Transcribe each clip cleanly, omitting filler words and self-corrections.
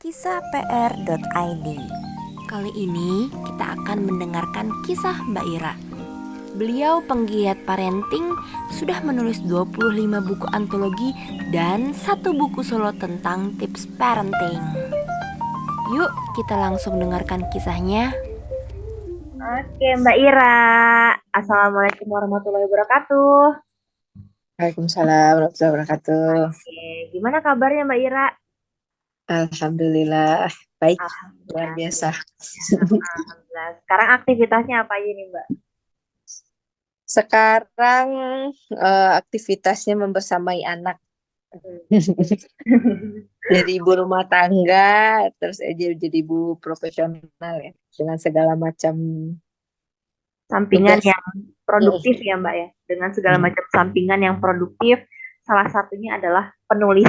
kisahpr.id. Kali ini kita akan mendengarkan kisah Mbak Ira. Beliau penggiat parenting, sudah menulis 25 buku antologi dan 1 buku solo tentang tips parenting. Yuk kita langsung dengarkan kisahnya. Oke, Mbak Ira. Assalamualaikum warahmatullahi wabarakatuh. Waalaikumsalam warahmatullahi wabarakatuh. Oke, gimana kabarnya Mbak Ira? Alhamdulillah baik, luar Alhamdulillah. biasa. Alhamdulillah. Sekarang aktivitasnya apa aja nih, Mbak? Sekarang aktivitasnya membersamai anak. Jadi ibu rumah tangga, terus jadi ibu profesional ya, dengan segala macam Sampingan tugas. yang produktif ya, Mbak ya. Dengan segala macam sampingan yang produktif, salah satunya adalah penulis.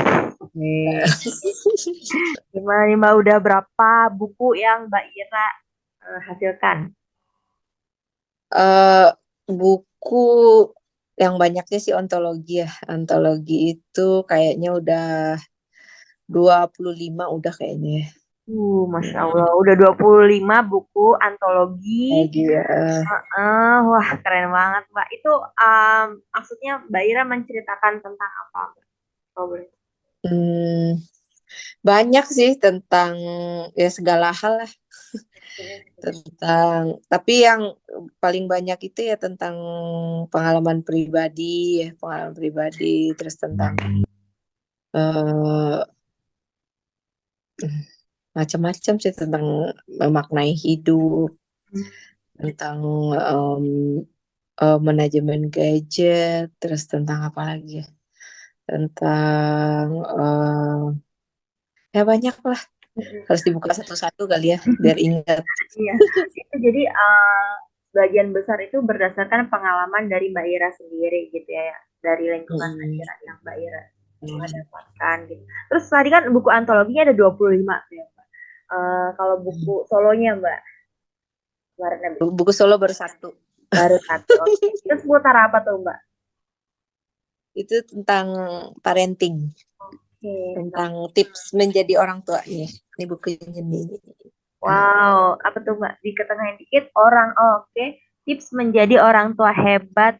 Gimana nih Mbak, udah berapa buku yang Mbak Ira hasilkan? Buku yang banyaknya sih ontologi ya. Ontologi itu kayaknya udah 25 udah kayaknya. Masya Allah, udah 25 buku antologi. Wah, keren banget, Mbak. Itu maksudnya Mbak Ira menceritakan tentang apa, Mbak? Oh, boleh. Banyak sih tentang ya segala hal lah. Tapi yang paling banyak itu ya tentang pengalaman pribadi, terus tentang macam-macam sih, tentang memaknai hidup, tentang manajemen gadget, terus tentang apa lagi ya, tentang ya banyak lah. Harus dibuka satu-satu kali ya biar ingat. Iya, itu jadi bagian besar itu berdasarkan pengalaman dari Mbak Ira sendiri gitu ya, dari lingkungan Mbak Ira yang Mbak Ira dapatkan gitu. Terus tadi kan buku antologinya ada 25 ya, Mbak. Kalau buku solonya, Mbak, kemarin Buku solo baru satu. Baru satu. Okay. Terus seputar apa tuh, Mbak? Itu tentang parenting. Tentang tips menjadi orang tua nih. Ini bukunya nih. Wow, apa tuh Mbak? Diketengahin dikit, tips menjadi orang tua hebat.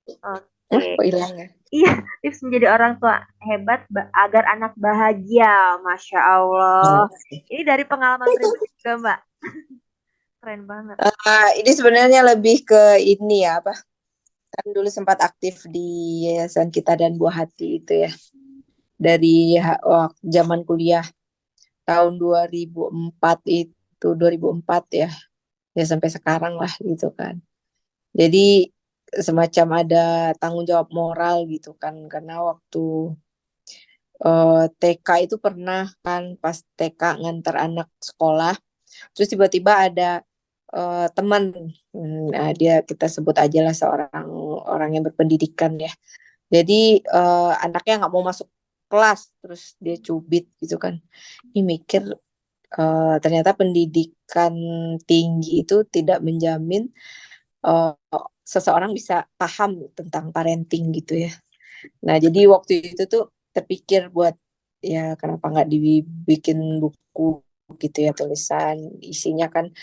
Kok hilang ya? Iya, tips menjadi orang tua hebat agar anak bahagia. Masya Allah. Ini dari pengalaman pribadi juga, Mbak. Keren banget. Ini sebenarnya lebih ke ini ya, apa? Kan dulu sempat aktif di Yayasan Kita dan Buah Hati itu ya. Dari zaman kuliah tahun 2004 itu, 2004 ya. Ya sampai sekarang lah gitu kan. Jadi semacam ada tanggung jawab moral gitu kan, karena waktu TK itu pernah kan, pas TK ngantar anak sekolah, terus tiba-tiba ada teman, dia kita sebut aja lah seorang orang yang berpendidikan ya. Jadi anaknya nggak mau masuk kelas, terus dia cubit gitu kan. Ini mikir ternyata pendidikan tinggi itu tidak menjamin seseorang bisa paham tentang parenting gitu ya. Nah, jadi waktu itu tuh terpikir buat ya kenapa nggak dibikin buku gitu ya, tulisan isinya kan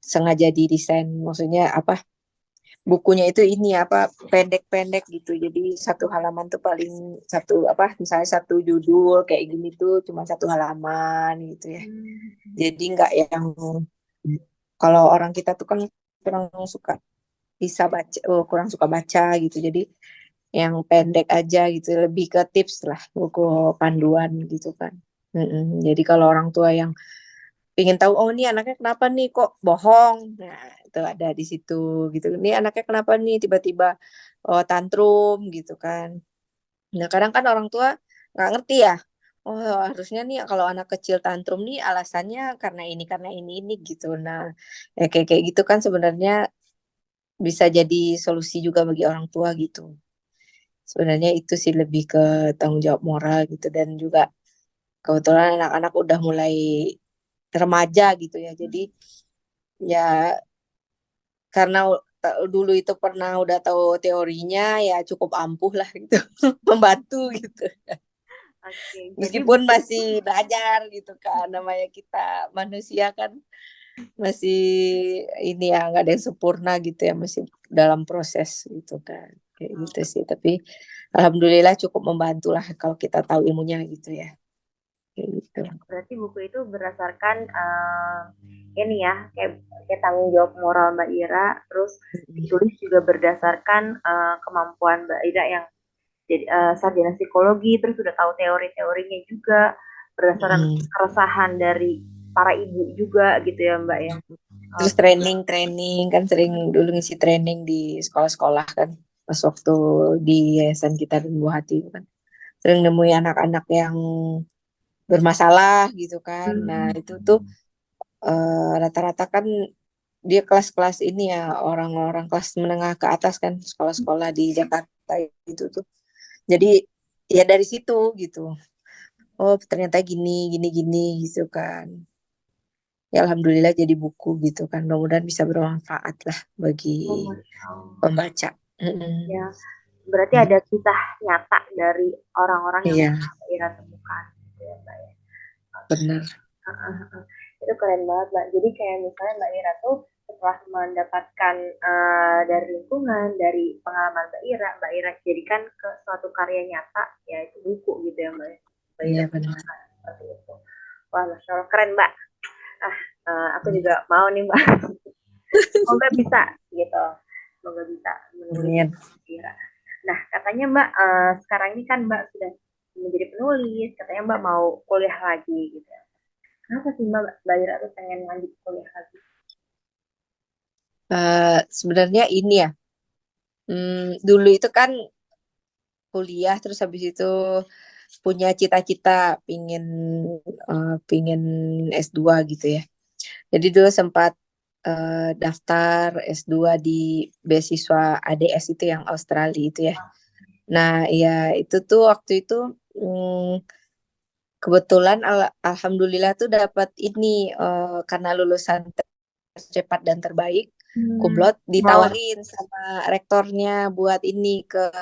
sengaja didesain, maksudnya apa, bukunya itu ini apa, pendek-pendek gitu, jadi satu halaman tuh paling satu apa, misalnya satu judul kayak gini tuh cuma satu halaman gitu ya. Jadi nggak yang kalau orang kita tuh kan kurang suka bisa baca, kurang suka baca gitu, jadi yang pendek aja gitu, lebih ke tips lah, buku panduan gitu kan. Jadi kalau orang tua yang ingin tahu, oh ini anaknya kenapa nih kok bohong, nah itu ada di situ gitu. Ini anaknya kenapa nih tiba-tiba tantrum gitu kan. Nah kadang kan orang tua nggak ngerti ya. Oh harusnya nih kalau anak kecil tantrum nih alasannya karena ini gitu. Nah ya kayak kayak gitu kan sebenarnya bisa jadi solusi juga bagi orang tua gitu. Sebenarnya itu sih lebih ke tanggung jawab moral gitu, dan juga kebetulan anak-anak udah mulai remaja gitu ya. Jadi ya karena dulu itu pernah udah tahu teorinya, ya cukup ampuh lah gitu. Membantu gitu. Oke, jadi Meskipun masih belajar gitu kan, namanya kita manusia kan masih ini ya nggak ada yang sempurna gitu ya, masih dalam proses gitu kan, kayak gitu sih. Tapi alhamdulillah cukup membantu lah kalau kita tahu ilmunya gitu ya, kayak gitu. berarti buku itu berdasarkan ini ya, kayak tanggung jawab moral Mbak Ira, terus ditulis juga berdasarkan kemampuan Mbak Ira yang jadi sarjana psikologi, terus udah tahu teori-teorinya juga, berdasarkan Mm. keresahan dari para ibu juga gitu ya Mbak ya. Terus Oke. training kan sering dulu ngisi training di sekolah-sekolah kan, pas waktu di yayasan kita dan Buah Hati itu kan sering nemuin anak-anak yang bermasalah gitu kan. Nah Hmm. itu tuh rata-rata kan dia kelas-kelas ini ya, orang-orang kelas menengah ke atas kan, sekolah-sekolah di Jakarta itu tuh. Jadi ya dari situ gitu. Oh ternyata gini gini gini gitu kan. Ya alhamdulillah jadi buku gitu kan. Mudah-mudahan bisa bermanfaat lah bagi Oh, Masya Allah. pembaca. Ya, berarti ada kisah nyata dari orang-orang yang Iya, Mbak Ira temukan gitu ya Mbak ya. benar. Itu keren banget Mbak. Jadi kayak misalnya Mbak Ira tuh setelah mendapatkan dari lingkungan, dari pengalaman Mbak Ira jadikan ke suatu karya nyata, yaitu buku gitu ya Mbak. Mbak Ira Iya benar. seperti itu. Wah, Masya Allah, keren Mbak. Ah, aku juga mau nih Mbak. Semoga bisa gitu. Semoga bisa menulis Amin. Mbak Ira. Nah, katanya Mbak, sekarang ini kan Mbak sudah menjadi penulis, katanya Mbak mau kuliah lagi gitu. Kenapa sih Mbak Ira tuh pengen lanjut kuliah lagi? Sebenarnya ini ya, dulu itu kan kuliah terus habis itu punya cita-cita pingin pingin S2 gitu ya. Jadi dulu sempat daftar S2 di beasiswa ADS itu yang Australia itu ya. Nah, ya itu tuh waktu itu kebetulan alhamdulillah tuh dapat ini karena lulusan tercepat dan terbaik kumlot Wow. ditawarin sama rektornya buat ini ke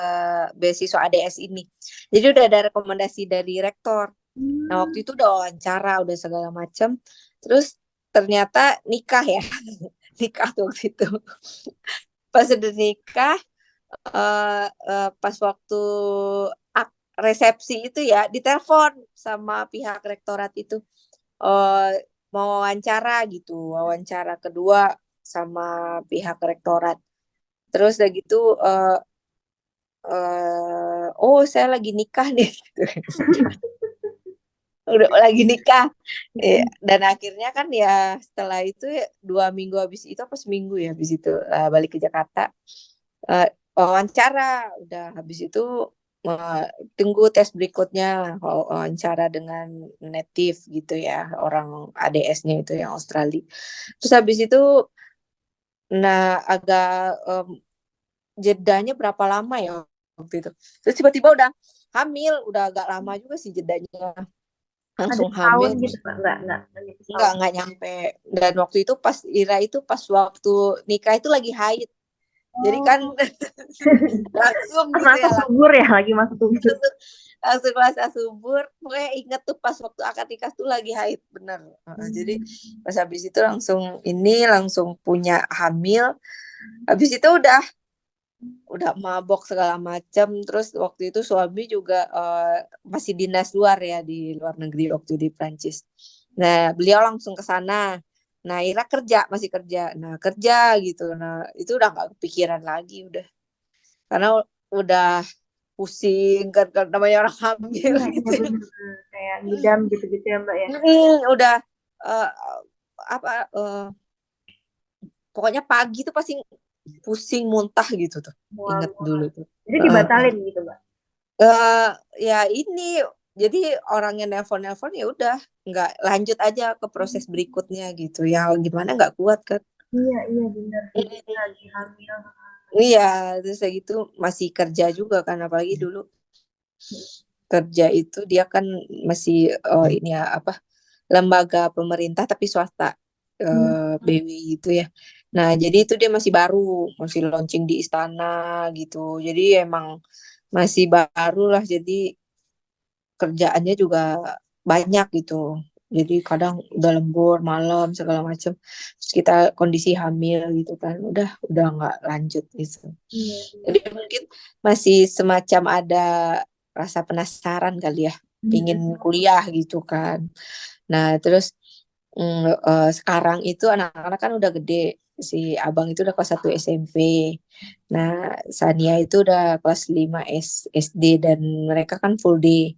beasiswa ADS ini. Jadi udah ada rekomendasi dari rektor. Nah, waktu itu udah wawancara, udah segala macam. Terus ternyata nikah ya. Nikah tuh waktu itu. Pas udah nikah, pas waktu resepsi itu ya, ditelepon sama pihak rektorat itu. eh, Mau wawancara gitu, wawancara kedua sama pihak rektorat. Terus udah gitu, oh saya lagi nikah nih, gitu. Udah lagi nikah. Dan akhirnya kan ya setelah itu ya, 2 minggu habis itu apa seminggu ya habis itu balik ke Jakarta, eh, wawancara udah habis itu eh, tunggu tes berikutnya, wawancara dengan native gitu ya, orang ADS-nya itu yang Australia. Terus habis itu nah agak jedanya berapa lama ya waktu itu. Terus tiba-tiba udah hamil, udah agak lama juga sih jedanya, Ada langsung setahun hamil. gitu Terus Mbak? Enggak nyampe setahun. nggak nyampe. Dan waktu itu pas Ira itu pas waktu nikah itu lagi haid. Jadi kan Oh, langsung pas gitu masa ya, subur ya, lagi masa subur. langsung langsung kelas subur. Pokoknya inget tuh pas waktu akad nikah tuh lagi haid bener. Jadi pas habis itu langsung punya hamil. Habis itu udah mabok segala macam. Terus waktu itu suami juga masih dinas luar ya, di luar negeri waktu di Prancis. Nah beliau langsung ke sana. Nah Ira masih kerja. Nah kerja gitu. Nah itu udah nggak kepikiran lagi udah, karena udah pusing kan namanya orang hamil Iya, iya gitu. bener. Kayak ngidam gitu-gitu ya Mbak ya. Udah eh, apa pokoknya pagi tuh pasti pusing muntah gitu tuh, inget dulu Mual-mual. tuh. Jadi Heeh. dibatalin gitu Mbak. Ya ini jadi orangnya nelpon ya udah nggak lanjut aja ke proses berikutnya gitu ya, gimana nggak kuat kan. Iya, iya bener sih. Lagi hamil. Iya terus kayak gitu masih kerja juga kan, apalagi dulu kerja itu dia kan masih ini ya apa, lembaga pemerintah tapi swasta, Hmm. BW gitu ya. Nah jadi itu dia masih baru, masih launching di istana gitu, jadi emang masih baru lah. Jadi kerjaannya juga banyak gitu. Jadi kadang udah lembur malam segala macam. Terus kita kondisi hamil gitu kan, udah nggak lanjut gitu. Iya. Jadi mungkin masih semacam ada rasa penasaran kali ya, pingin kuliah gitu kan. Nah terus sekarang itu anak-anak kan udah gede. Si abang itu udah kelas 1 SMP. Nah, Sania itu udah kelas 5 SD dan mereka kan full day.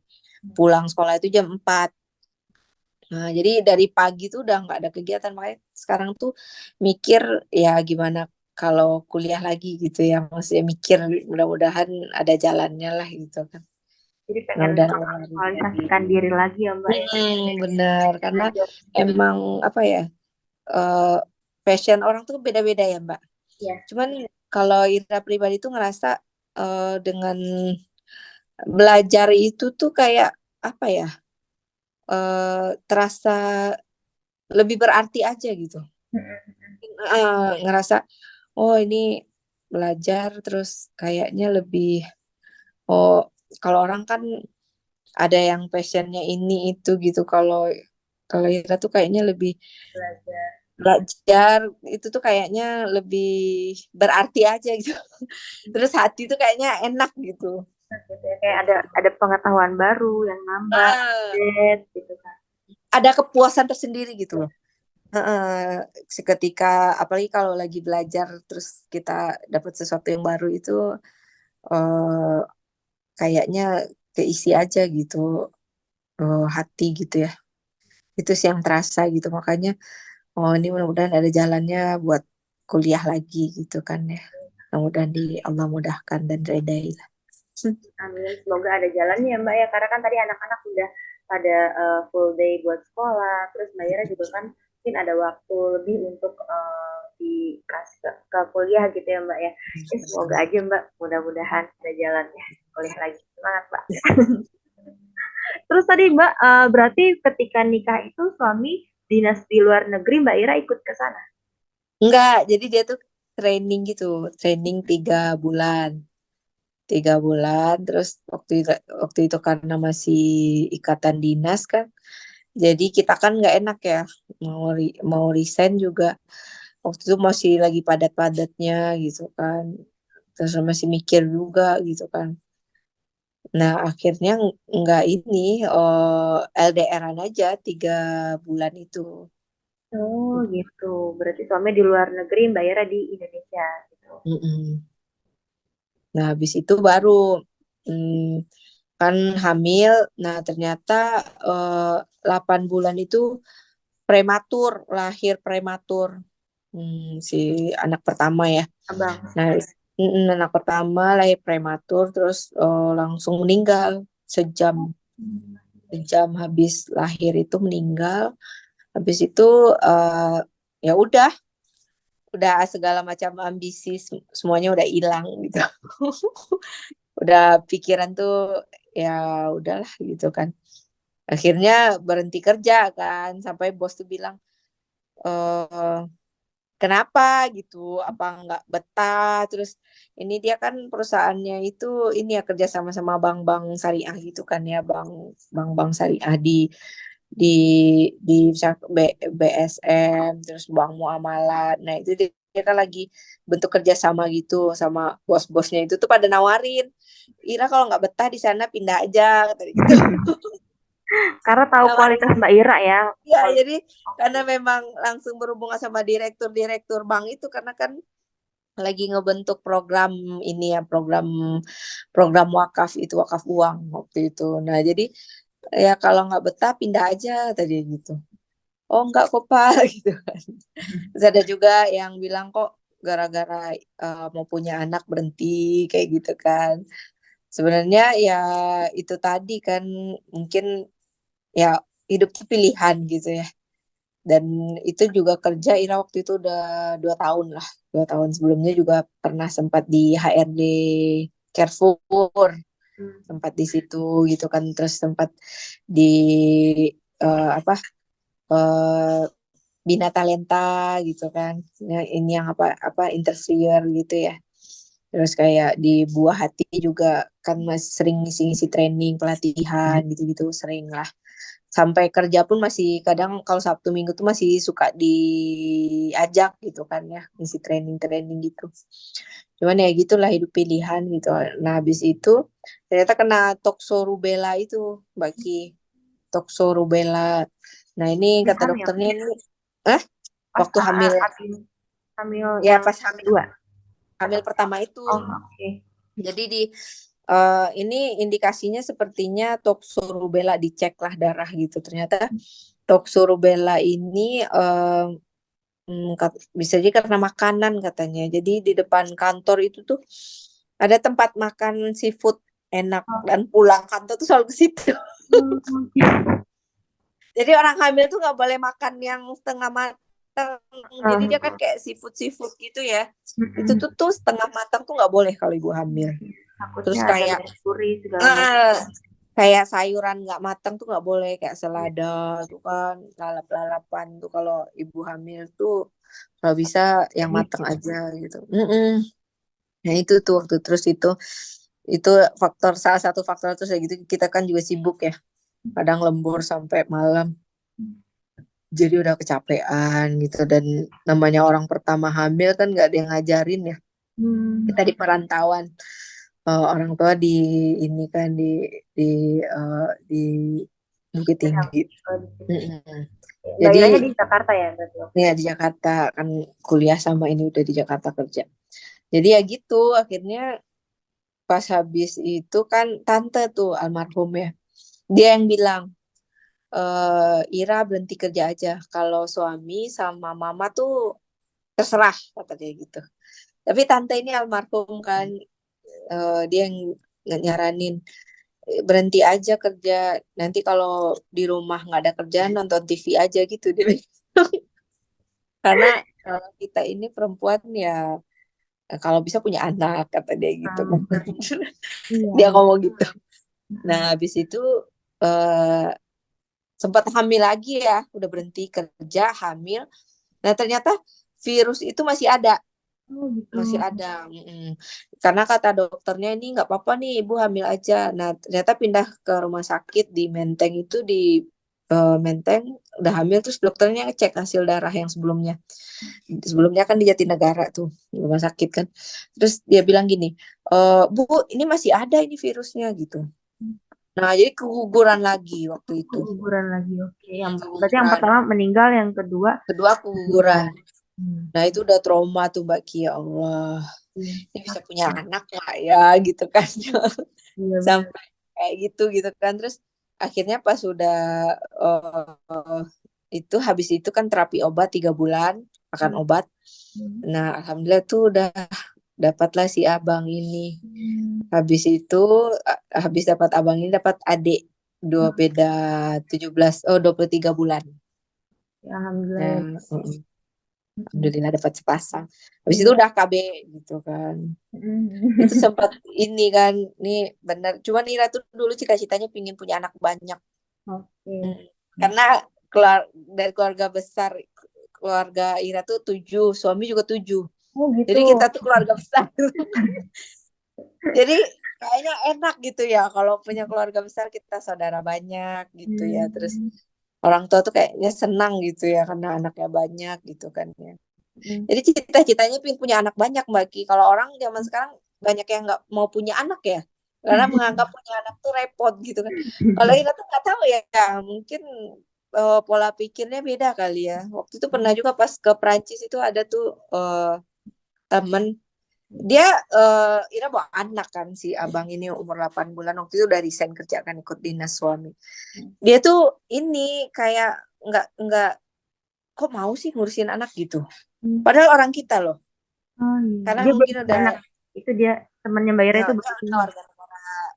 Pulang sekolah itu jam 4. Nah, jadi dari pagi tuh udah nggak ada kegiatan. Makanya sekarang tuh mikir ya gimana kalau kuliah lagi gitu ya. Maksudnya mikir mudah-mudahan ada jalannya lah gitu kan. Jadi pengen Mudah-mudahan ada lagi. mengaktualisasikan diri lagi ya Mbak ya. Bener, karena Belajar. emang apa ya, eh passion orang tuh beda-beda ya Mbak. Ya. Cuman kalau Ira pribadi tuh ngerasa dengan belajar itu tuh kayak apa ya, terasa lebih berarti aja gitu. Ngerasa oh ini belajar terus kayaknya lebih, oh kalau orang kan ada yang passionnya ini itu gitu. Kalau kalau Ira tuh kayaknya lebih Belajar. belajar itu tuh kayaknya lebih berarti aja gitu. Terus hati tuh kayaknya enak gitu. Gitu ya. Kayak ada pengetahuan baru yang nambah, Ah, update gitu kan. ada kepuasan tersendiri gitu loh. Seketika apalagi kalau lagi belajar terus kita dapat sesuatu yang baru itu, eh, kayaknya keisi aja gitu, hati gitu ya. Itu sih yang terasa gitu. Makanya oh ini mudah-mudahan ada jalannya buat kuliah lagi gitu kan ya. Mudah-mudahan di Allah mudahkan dan redai lah. Amin. Semoga ada jalannya ya Mbak ya. Karena kan tadi anak-anak udah pada full day buat sekolah. Terus Mbak Ira juga kan mungkin ada waktu lebih untuk dikasih ke kuliah gitu ya Mbak ya. Ya semoga aja Mbak. Mudah-mudahan ada jalannya. Kuliah lagi. Semangat Mbak. Terus tadi Mbak berarti ketika nikah itu suami dinas di luar negeri Mbak Ira ikut ke sana? Enggak, jadi dia tuh training gitu, training 3 bulan. 3 bulan, terus waktu itu karena masih ikatan dinas kan, jadi kita kan nggak enak ya, mau resign juga waktu itu masih lagi padat-padatnya gitu kan, terus masih mikir juga gitu kan. Nah akhirnya nggak ini, LDRan aja 3 bulan itu. Oh gitu. Berarti suami di luar negeri, Mbak Ira di Indonesia gitu. Mm-mm. Nah habis itu baru, mm, kan hamil. Nah ternyata, 8 bulan itu prematur, lahir prematur. Si anak pertama ya. Abang. Nah, anak pertama lahir prematur, terus langsung meninggal sejam sejam habis lahir itu meninggal. Habis itu, eh, ya udah segala macam ambisi semuanya udah hilang gitu. Udah pikiran tuh ya udahlah gitu kan. Akhirnya berhenti kerja kan, sampai bos tuh bilang, eh kenapa gitu, apa nggak betah. Terus ini dia kan perusahaannya itu ini ya kerja sama bank-bank syariah gitu kan ya, bank-bank syariah di BSM, terus bank muamalat. Nah itu dia kan lagi bentuk kerjasama gitu sama bos-bosnya itu tuh pada nawarin, Ira kalau nggak betah di sana pindah aja kata gitu. Karena tahu Nawarin. kualitas Mbak Ira ya. Ya, jadi karena memang langsung berhubungan sama direktur-direktur bank itu, karena kan lagi ngebentuk program ini ya, program program wakaf itu, wakaf uang waktu itu. Nah, jadi ya kalau nggak betah pindah aja tadi gitu. Oh, enggak kok Pak gitu kan. Terus ada juga yang bilang kok gara-gara mau punya anak berhenti kayak gitu kan. Sebenarnya ya itu tadi kan mungkin ya hidup tuh pilihan gitu ya. Dan itu juga kerja Ira waktu itu udah 2 tahun lah. 2 tahun sebelumnya juga pernah sempat di HRD Carrefour, sempat di situ gitu kan. Terus sempat di, apa, eh, Bina Talenta gitu kan. Ini yang apa apa interviewer gitu ya. Terus kayak di Buah Hati juga kan masih sering ngisi-ngisi training, pelatihan gitu-gitu sering lah. Sampai kerja pun masih kadang kalau Sabtu Minggu tuh masih suka diajak gitu kan ya, ngisi training-training gitu. Cuman ya gitulah hidup pilihan gitu. Nah, habis itu ternyata kena tokso rubella itu, Baki. Tokso rubella. Nah, ini Ini kata hamil. dokternya ini, eh, Pas waktu hamil, hamil ya yang pas hamil, kedua. hamil pertama itu. Oh, oke. Jadi ini indikasinya sepertinya toksorubella, diceklah darah gitu. Ternyata toksorubella ini bisa jadi karena makanan katanya. Jadi di depan kantor itu tuh ada tempat makan seafood enak Oh, dan pulang kantor tuh selalu ke situ. oke. Jadi orang hamil tuh nggak boleh makan yang setengah matang. Jadi dia kan kayak seafood gitu ya. Itu tuh setengah matang tuh nggak boleh kalau ibu hamil. Terus Takutnya ada kayak merkuri segala macam. eh, kayak sayuran nggak matang tuh nggak boleh, kayak selada tuh kan, lalap-lalapan tuh kalau ibu hamil tuh kalau bisa yang Jadi, matang aja gitu. Nah itu tuh waktu terus itu faktor, salah satu faktor. Terus kayak gitu kita kan juga sibuk ya, kadang lembur sampai malam, jadi udah kecapean gitu. Dan namanya orang pertama hamil kan nggak ada yang ngajarin ya, kita di perantauan. Orang tua di ini kan di di Bukit Tinggi. Mm-mm. Mbak Jadi Iranya di Jakarta ya berarti? ya di Jakarta kan kuliah, sama ini udah di Jakarta kerja. Jadi ya gitu akhirnya pas habis itu kan tante tuh almarhum ya, dia yang bilang, Ira berhenti kerja aja, kalau suami sama mama tuh terserah, kata dia gitu. Tapi tante ini almarhum kan, dia yang nyaranin, berhenti aja kerja, nanti kalau di rumah nggak ada kerjaan nonton TV aja gitu dia bilang. Karena kita ini perempuan ya, kalau bisa punya anak, kata dia gitu. Iya, Dia betul. ngomong gitu. Nah habis itu eh, sempat hamil lagi ya, udah berhenti kerja, hamil. Nah ternyata virus itu masih ada, Oh, gitu. masih ada. Karena kata dokternya ini nggak apa-apa nih ibu hamil aja. Nah ternyata pindah ke rumah sakit di Menteng, itu di Menteng udah hamil. Terus dokternya ngecek hasil darah yang sebelumnya kan di Jatinegara tuh rumah sakit kan. Terus dia bilang gini, Bu ini masih ada ini virusnya gitu. Nah jadi keguguran lagi waktu itu. Keguguran lagi, oke. Berarti yang Keguguran, pertama meninggal, yang kedua kedua keguguran. keguguran. Nah itu udah trauma tuh Mbak Ki, ya Allah, Iya, ini bisa punya anak nggak ya gitu kan. iya benar. Sampai kayak gitu kan. Terus akhirnya pas udah eh, itu habis itu kan terapi obat 3 bulan, makan obat. Nah alhamdulillah tuh udah dapatlah si abang ini. Habis itu habis dapat abang ini dapat adik, dua beda 23 bulan. Ya, alhamdulillah ya. Nah, alhamdulillah dapat sepasang. Habis itu Iya. udah KB gitu kan. Itu sempat ini kan, nih benar. Cuman Ira tuh dulu cita-citanya pingin punya anak banyak. Oke. Hmm. Karena dari keluarga besar, keluarga Ira tuh 7, suami juga 7. Oh gitu. Jadi kita tuh keluarga besar. Jadi kayaknya enak gitu ya kalau punya keluarga besar, kita saudara banyak gitu ya. Terus orang tua tuh kayaknya senang gitu ya karena anaknya banyak gitu kan ya. Jadi cita-citanya pengen punya anak banyak Mbak Ki. Kalau orang zaman sekarang banyak yang nggak mau punya anak ya, karena menganggap punya anak tuh repot gitu kan. Kalau Ira tuh nggak tahu ya, mungkin pola pikirnya beda kali ya. Waktu itu pernah juga pas ke Prancis itu ada tuh temen dia, Ira bawa anak kan, si abang ini umur 8 bulan, waktu itu udah resign kerja kan, ikut dinas suami. Dia tuh ini kayak nggak kok mau sih ngurusin anak gitu. Padahal orang kita loh. Oh iya. Karena Dia belum mungkin punya anak. Itu dia temannya Mbak Ira ya, itu enggak, belum punya.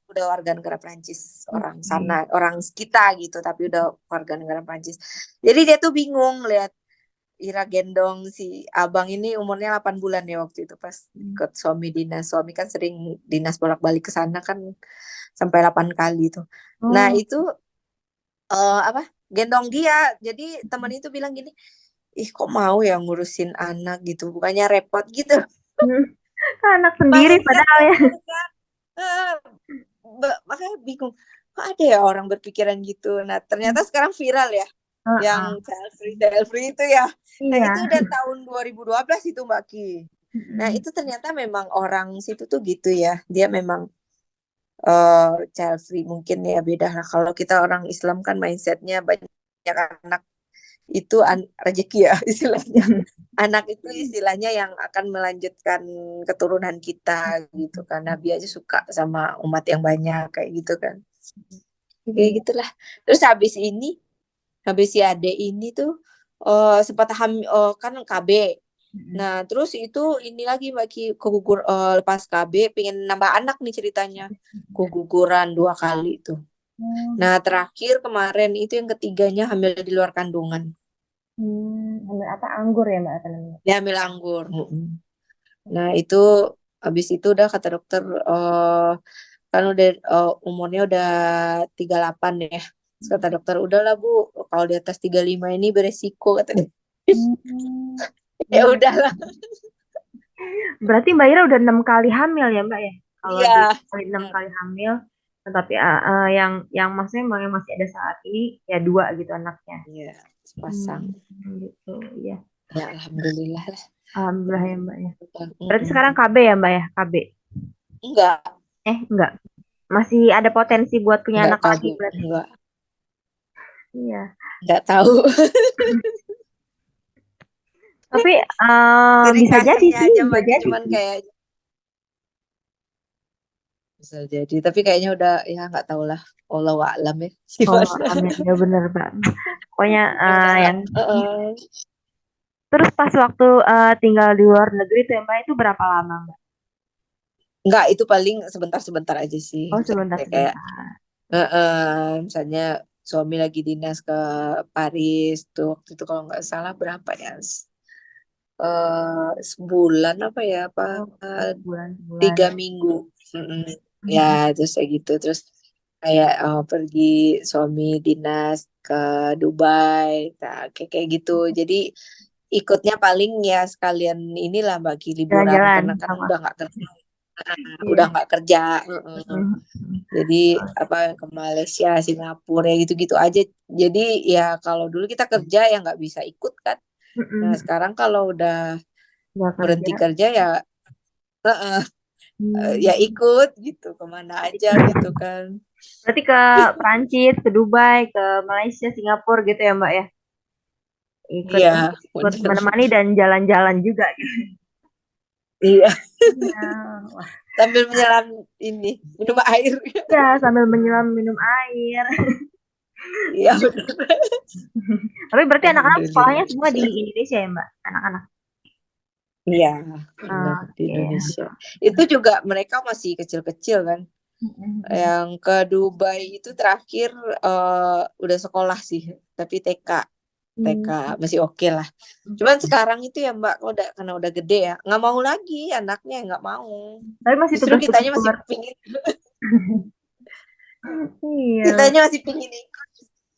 udah warga negara Prancis, orang Oke. sana, orang kita gitu, tapi udah warga negara Prancis. Jadi dia tuh bingung lihat Ira gendong si abang ini, umurnya 8 bulan ya waktu itu pas ikut suami dinas. Suami kan sering dinas bolak-balik ke sana kan, sampai 8 kali tuh. Nah, Oh. itu apa? Gendong dia. Jadi teman itu bilang gini, "Ih, kok mau ya ngurusin anak gitu? Bukannya repot gitu." Anak sendiri padahal mindsetnya ya. mereka. eh, Makanya bingung, kok ada ya orang berpikiran gitu. Nah ternyata sekarang viral ya, yang Heeh. child free itu ya. Nah Iya. itu udah tahun 2012 itu Mbak Ki. Nah Mm-mm. itu ternyata memang orang situ tuh gitu ya, dia memang child free mungkin ya, beda lah. Kalau kita orang Islam kan mindsetnya banyak anak itu rezeki ya istilahnya. Anak itu istilahnya yang akan melanjutkan keturunan kita gitu kan. Nabi aja suka sama umat yang banyak kayak gitu kan. Kayak Iya. gitulah. Terus habis si ade ini tuh sempat kan KB. Mm-mm. Nah, terus itu ini lagi Mbak Ki, lepas KB pengen nambah anak nih ceritanya. Keguguran 2 kali tuh. Oh, Nah, terakhir kemarin itu yang ketiganya hamil di luar kandungan. ambil apa anggur ya Mbak apa namanya? Dia hamil anggur. Nah, itu habis itu udah kata dokter kan udah umurnya udah 38 ya. Terus kata dokter, udahlah Bu, kalau di atas 35 ini beresiko kata dia. Hmm. Ya Iya. udahlah. Berarti Mbak Ira udah 6 kali hamil ya Mbak ya? Kalau Iya, di enam benar. kali hamil, tapi yang maksudnya yang masih ada saat ini ya dua gitu anaknya. Iya, sepasang. Hmm, gitu ya. Ya, alhamdulillah lah. Alhamdulillah ya Mbak ya. Berarti sekarang Mm-mm. KB ya Mbak ya? KB. Enggak, Enggak. Masih ada potensi buat punya enggak anak lagi kabur, berarti. Iya. enggak tahu. Tapi Ciri bisa jadi khasnya sih, aja bisa bagi jadi cuman sih. kayak bisa jadi, tapi kayaknya udah ya nggak tahu lah. Wallahu a'lam ya. Oh, Gimana? amin. Ya bener Mbak. Pokoknya Enggak. yang terus pas waktu tinggal di luar negeri tuh ya Mbak itu berapa lama Mbak? Enggak, itu paling sebentar-sebentar aja sih. Oh, Misalnya kayak sebentar-sebentar. misalnya suami lagi dinas ke Paris tuh waktu itu kalau nggak salah berapa ya? Sebulan apa ya? Apa Oh, eh, sebulan-sebulan. 3 minggu. Mm-mm. Ya, Mhm. terus kayak gitu. Terus kayak pergi suami dinas ke Dubai, nah, kayak gitu. Jadi ikutnya paling ya sekalian inilah bagi liburan Jalan-jalan karena kan sama. udah Iya. nggak kerja. Mm-mm. Mhm. Jadi apa ke Malaysia, Singapura ya gitu-gitu aja. Jadi ya kalau dulu kita kerja ya nggak bisa ikut kan. Nah Mhm. sekarang kalau udah Nggak kerja. berhenti kerja ya ya Hmm. ikut gitu kemana aja gitu kan. Berarti ke Prancis, ke Dubai, ke Malaysia, Singapura gitu ya Mbak ya? Ikut Iya, ikut bener. menemani dan jalan-jalan juga gitu. Iya, Iya. Wah, sambil menyelam ini minum air. ya sambil menyelam minum air. Iya benar. Tapi berarti anak-anak sekolahnya Alhamdulillah. semua di Indonesia ya Mbak? Anak-anak. Iya, benar di Oke. Indonesia. Itu juga mereka masih kecil-kecil kan. Mhm. Yang ke Dubai itu terakhir udah sekolah sih, tapi TK Hmm. masih oke lah. Cuman sekarang itu ya Mbak, karena udah gede ya, nggak mau lagi anaknya nggak mau. Tapi masih Justru tugas-tugas keluar. Iya. kitanya masih pingin ikut.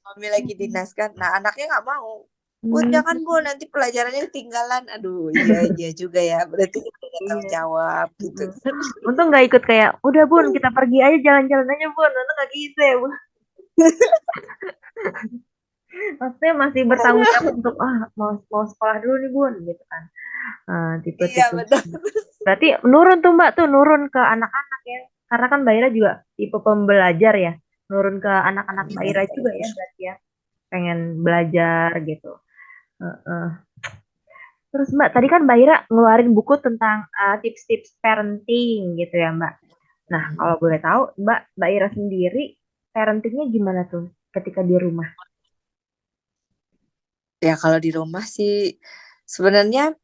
Mami lagi dinas kan, nah anaknya nggak mau. Bu, Hmm. jangan Bu, nanti pelajarannya ketinggalan. Aduh, iya iya juga ya. Berarti kita nggak tanggung Iya. jawab gitu. Mm. Untung nggak ikut kayak, udah Bun, kita pergi aja jalan-jalan aja Bun. Untung nggak gitu ya Bun. Maksudnya masih bertanggung jawab untuk, mau mau sekolah dulu nih Bun, gitu kan. Iya Tipe-tipe. benar. Berarti nurun tuh Mbak tuh, nurun ke anak-anak ya. Karena kan Mbak Ira juga tipe pembelajar ya. Nurun ke anak-anak Mbak Ira juga ya berarti ya. Pengen belajar gitu. Heeh. Terus Mbak, tadi kan Mbak Ira ngeluarin buku tentang tips-tips parenting gitu ya Mbak. Nah, kalau boleh tahu, Mbak Ira sendiri parentingnya gimana tuh ketika di rumah? Ya kalau di rumah sih sebenarnya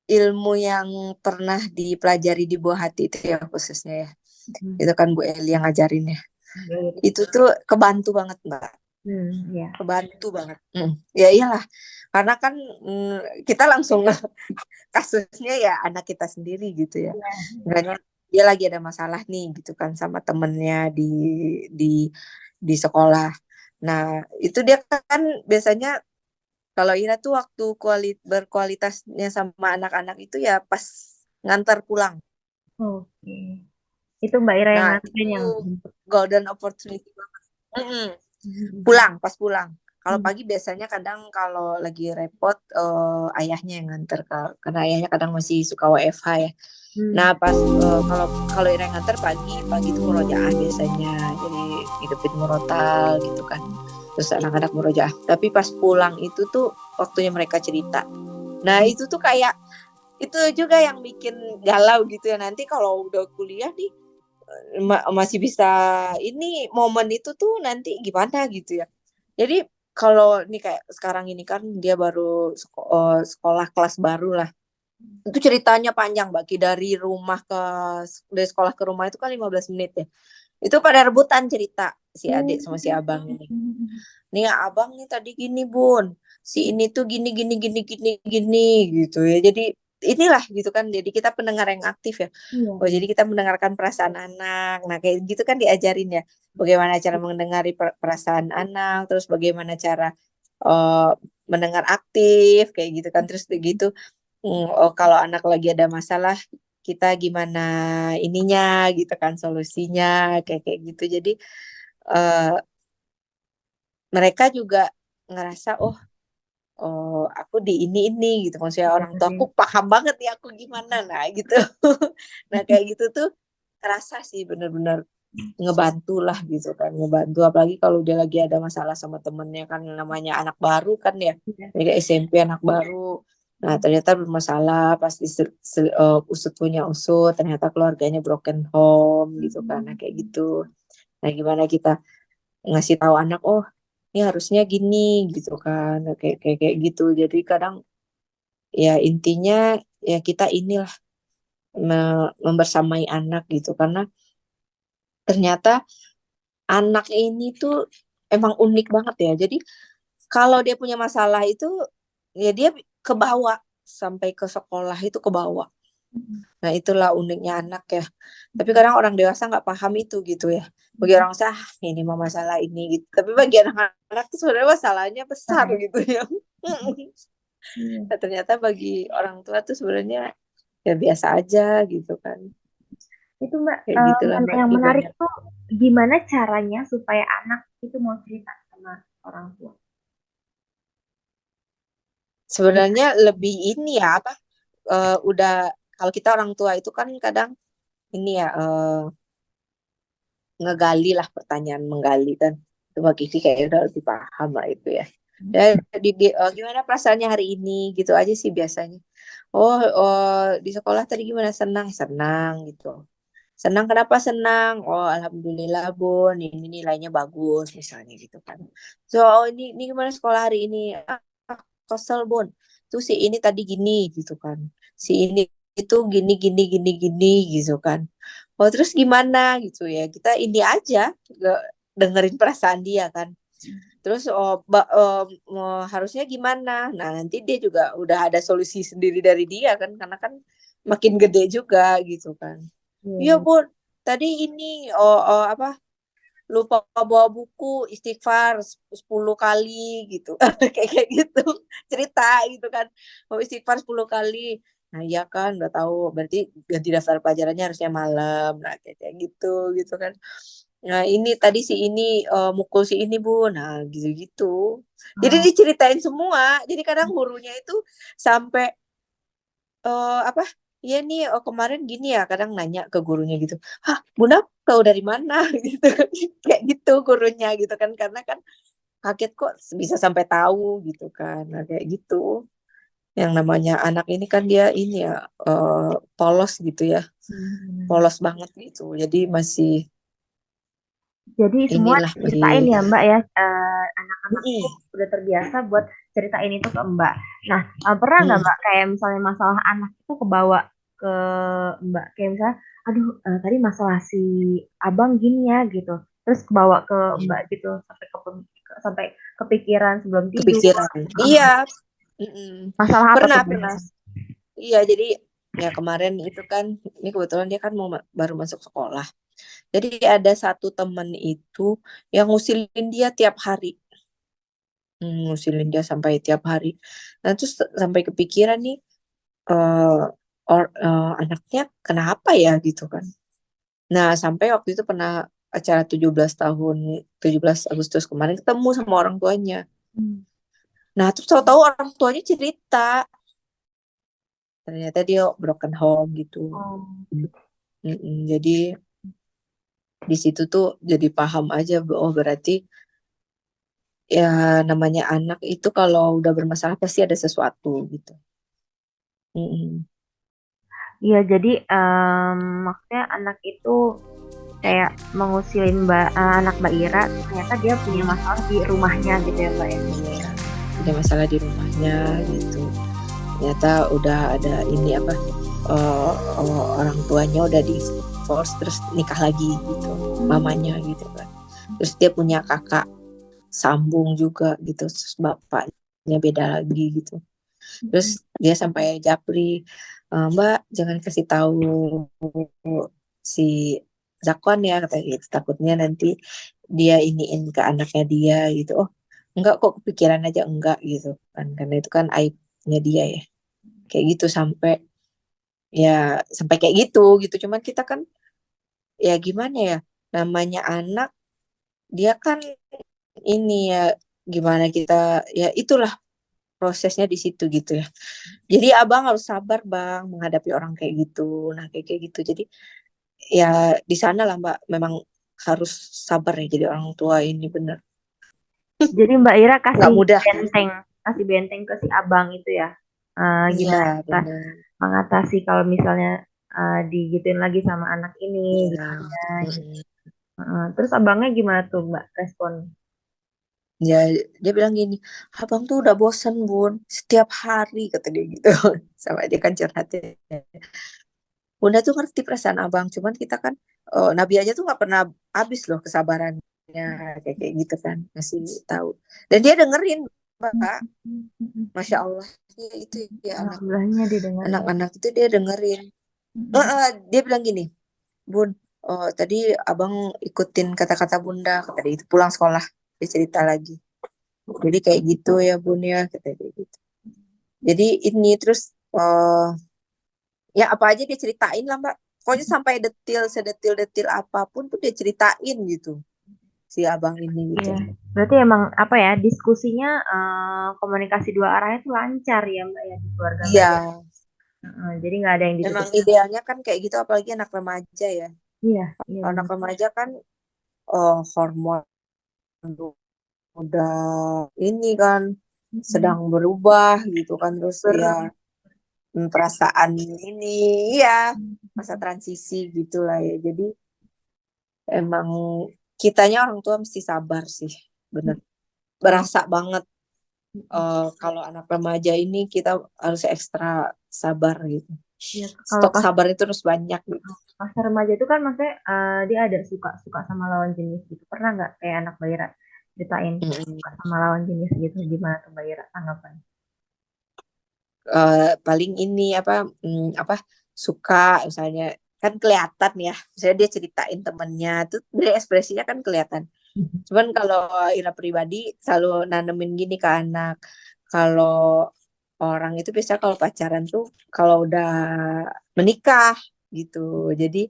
ilmu yang pernah dipelajari di buah hati itu ya khususnya ya. Hmm, Itu kan Bu Eli yang ngajarin ya. Itu tuh kebantu banget Mbak. ya. Kebantu banget. Ya iyalah. Karena kan kita langsung kasusnya ya anak kita sendiri gitu ya. Makanya dia lagi ada masalah nih gitu kan sama temennya di di sekolah. Nah, itu dia kan biasanya kalau Ira tuh waktu berkualitasnya sama anak-anak itu ya pas ngantar pulang. Oke. Itu Mbak Ira yang Nah, nganterin itu yang jemput. golden opportunity banget. Mm-mm. Mhm. Pulang, pas pulang. Kalau Mhm. pagi biasanya kadang kalau lagi repot ayahnya yang nganter karena ayahnya kadang masih suka WFH ya. Nah, Hmm. pas kalau kalau Ira yang nganter pagi, pagi itu murojaah biasanya. Jadi hidupin murotal gitu kan. Terus anak-anak murojaah. Tapi pas pulang itu tuh waktunya mereka cerita. Nah, itu tuh kayak itu juga yang bikin galau gitu ya. Nanti kalau udah kuliah nih masih bisa ini momen itu tuh nanti gimana gitu ya. Jadi kalau ini kayak sekarang ini kan dia baru sekolah kelas baru lah. Itu ceritanya panjang Mbak dari rumah ke dari sekolah ke rumah itu kan 15 menit ya. Itu pada rebutan cerita si adik sama si abang ini. Hmm. Nih abang nih tadi gini Bun, si ini tuh gini gini gini gini gini gitu ya. Jadi inilah gitu kan. Jadi kita pendengar yang aktif ya. Iya, Oh iya. jadi kita mendengarkan perasaan anak. Nah kayak gitu kan diajarin ya. Bagaimana cara mendengar perasaan anak, terus bagaimana cara eh, mendengar aktif kayak gitu kan. Terus gitu. Oh kalau anak lagi ada masalah kita gimana ininya gitu kan solusinya kayak kayak gitu. Jadi eh, mereka juga ngerasa aku di ini gitu maksudnya Iya, orang tua iya. aku paham banget ya aku gimana nah gitu. Nah kayak gitu tuh terasa sih bener-bener ngebantu lah gitu kan ngebantu apalagi kalau dia lagi ada masalah sama temennya kan namanya anak baru kan ya Iya. jadi SMP anak baru. Nah ternyata bermasalah pasti usut punya usut ternyata keluarganya broken home gitu kan nah kayak gitu. Nah gimana kita ngasih tahu anak ini harusnya gini gitu kan kayak gitu jadi kadang ya intinya ya kita inilah membersamai anak gitu karena ternyata anak ini tuh emang unik banget ya jadi kalau dia punya masalah itu ya dia kebawa sampai ke sekolah itu kebawa. Nah itulah uniknya anak ya tapi kadang orang dewasa nggak paham itu gitu ya bagi orang saya ini mah masalah ini gitu tapi bagi anak-anak tuh sebenarnya masalahnya besar Nah, gitu ya. iya. Nah, ternyata bagi orang tua tuh sebenarnya ya biasa aja gitu kan. Itu Mbak, Kayak gitulah Mbak yang menarik Kibanya. tuh gimana caranya supaya anak itu mau cerita sama orang tua. Sebenarnya lebih ini ya apa udah kalau kita orang tua itu kan kadang ini ya ngegali lah pertanyaan menggali kan. Itu Mbak Kiki kayak udah lebih paham lah itu ya. Ya gimana perasaannya hari ini gitu aja sih biasanya. Di sekolah tadi gimana senang senang gitu. Senang kenapa senang? Oh, alhamdulillah, Bun. Ini nilainya bagus misalnya gitu kan. So, ini gimana sekolah hari ini? Kesel, Bun. Tuh si ini tadi gini gitu kan. Si ini itu gini gini gini gini gitu kan. Oh, terus gimana gitu ya. Kita ini aja dengerin perasaan dia kan. Terus harusnya gimana? Nah, nanti dia juga udah ada solusi sendiri dari dia kan karena kan makin gede juga gitu kan. Iya, Iya. Bun. Tadi ini apa lupa bawa buku istighfar 10 kali gitu. Kayak gitu. Cerita gitu kan. Mau istighfar 10 kali. Nah, iya kan udah tahu berarti ganti daftar pelajarannya harusnya malam. Nah, kayak gitu gitu kan. Nah, ini tadi si ini mukul si ini, Bu. Nah, gitu-gitu. Jadi Oh, diceritain semua. Jadi kadang gurunya itu sampai apa ya nih kemarin gini ya kadang nanya ke gurunya gitu Bunda tahu dari mana gitu kayak gitu gurunya gitu kan karena kan kaget kok bisa sampai tahu gitu kan nah, kayak gitu yang namanya anak ini kan dia ini ya polos gitu ya hmm. polos banget gitu jadi masih Jadi semua inilah ceritain masih ya Mbak ya, anak-anak tuh mm, udah terbiasa buat ceritain itu ke Mbak. Nah, pernah nggak mm, Mbak kayak misalnya masalah anak itu kebawa ke Mbak, kayak misalnya, aduh tadi masalah si abang gini ya gitu, terus kebawa ke Mbak mm, gitu sampai kepikiran sebelum tidur. kepikiran iya mm-mm. Masalah apa pernah tuh pernah biasanya? iya jadi ya kemarin itu kan ini kebetulan dia kan mau baru masuk sekolah. Jadi ada satu temen itu yang ngusilin dia tiap hari. Ngusilin dia sampai tiap hari. Nah terus sampai kepikiran nih, anaknya kenapa ya gitu kan. Nah, sampai waktu itu pernah acara 17 Agustus kemarin ketemu sama orang tuanya. Nah, terus tahu-tahu orang tuanya cerita ternyata dia broken home gitu. Oh. Jadi di situ tuh jadi paham aja, oh berarti ya namanya anak itu kalau udah bermasalah pasti ada sesuatu gitu. Mm-mm. Iya, jadi maksudnya anak itu kayak mengusilin anak Mbak Ira, ternyata dia punya masalah di rumahnya gitu ya Mbak ya. Iya, ada masalah di rumahnya gitu. Ternyata udah ada ini apa orang tuanya udah divorce terus nikah lagi gitu, mamanya gitu kan. Terus dia punya kakak sambung juga gitu, terus bapaknya beda lagi gitu. Terus dia sampai japri, Mbak jangan kasih tahu si Zakwan ya katanya gitu, takutnya nanti dia iniin ke anaknya dia gitu. Oh enggak kok, kepikiran aja enggak gitu kan, karena itu kan aibnya dia ya, kayak gitu sampai kayak gitu. Cuman kita kan ya gimana ya, namanya anak dia kan ini ya, gimana kita ya itulah prosesnya di situ gitu ya. Jadi abang harus sabar bang menghadapi orang kayak gitu. Nah kayak gitu. Jadi ya di sana lah mbak, memang harus sabar ya jadi orang tua ini, bener Jadi Mbak Ira nggak mudah. kasih benteng ke si abang itu ya. Iya Gimana kita bener. mengatasi kalau misalnya digituin lagi sama anak ini, Iya. gimana gitu. Mm-mm. Terus abangnya gimana tuh Mbak respon? Ya dia bilang gini, abang tuh udah bosen bun, setiap hari kata dia gitu. Sama dia kan curhatnya. Bunda tuh ngerti perasaan abang, cuman kita kan Nabi aja tuh nggak pernah habis loh kesabarannya, kayak gitu kan, ngasih tahu. Dan dia dengerin, Mbak. Masya Allah, itu ya Alhamdulillahnya didengerin. anak-anak itu dia dengerin. Dia bilang gini, Bun, tadi abang ikutin kata-kata Bunda, kata dia itu pulang sekolah, dia cerita lagi. Jadi kayak gitu ya Bun ya, kata dia gitu. Jadi ini terus ya apa aja dia ceritain lah Mbak. Pokoknya sampai sedetil-detil apapun tuh dia ceritain gitu si abang ini gitu. Iya. Berarti emang apa ya, diskusinya komunikasi dua arahnya tuh lancar ya Mbak ya di keluarga Mbak Iya, Ira. Jadi nggak ada yang memang ditutup. idealnya kan kayak gitu, apalagi anak remaja ya. Iya, iya Kalau anak benar. remaja kan hormon udah ini kan sedang berubah gitu kan, terus ya Ber- perasaan ini ya masa transisi gitulah ya. Jadi emang kitanya orang tua mesti sabar sih, bener. Berasa banget kalau anak remaja ini kita harus ekstra sabar gitu. Iya, kalau Stok sabar itu harus banyak gitu. pas remaja itu kan maksudnya dia ada suka sama lawan jenis gitu. Pernah nggak kayak anak Mbak Ira ceritain Mm-mm. suka sama lawan jenis gitu, gimana tuh Mbak Ira tanggapan? Paling ini apa suka misalnya, kan kelihatan ya, misalnya dia ceritain temennya tuh dari ekspresinya kan kelihatan. Cuman kalau Ira pribadi selalu nanemin gini ke anak, kalau orang itu biasa kalau pacaran tuh kalau udah menikah gitu. Jadi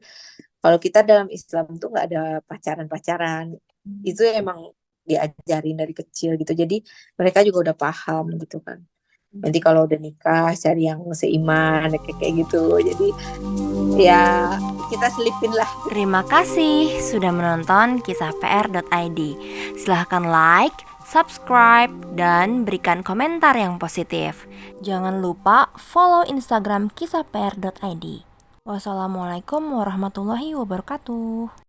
kalau kita dalam Islam tuh nggak ada pacaran-pacaran. Itu emang diajarin dari kecil gitu. Jadi mereka juga udah paham gitu kan. Nanti kalau udah nikah cari yang seiman kayak kayak gitu. Jadi ya kita selipin lah. Terima kasih sudah menonton kisah PR.id. Silahkan like, subscribe, dan berikan komentar yang positif. Jangan lupa follow Instagram kisah PR.id. Wassalamualaikum warahmatullahi wabarakatuh.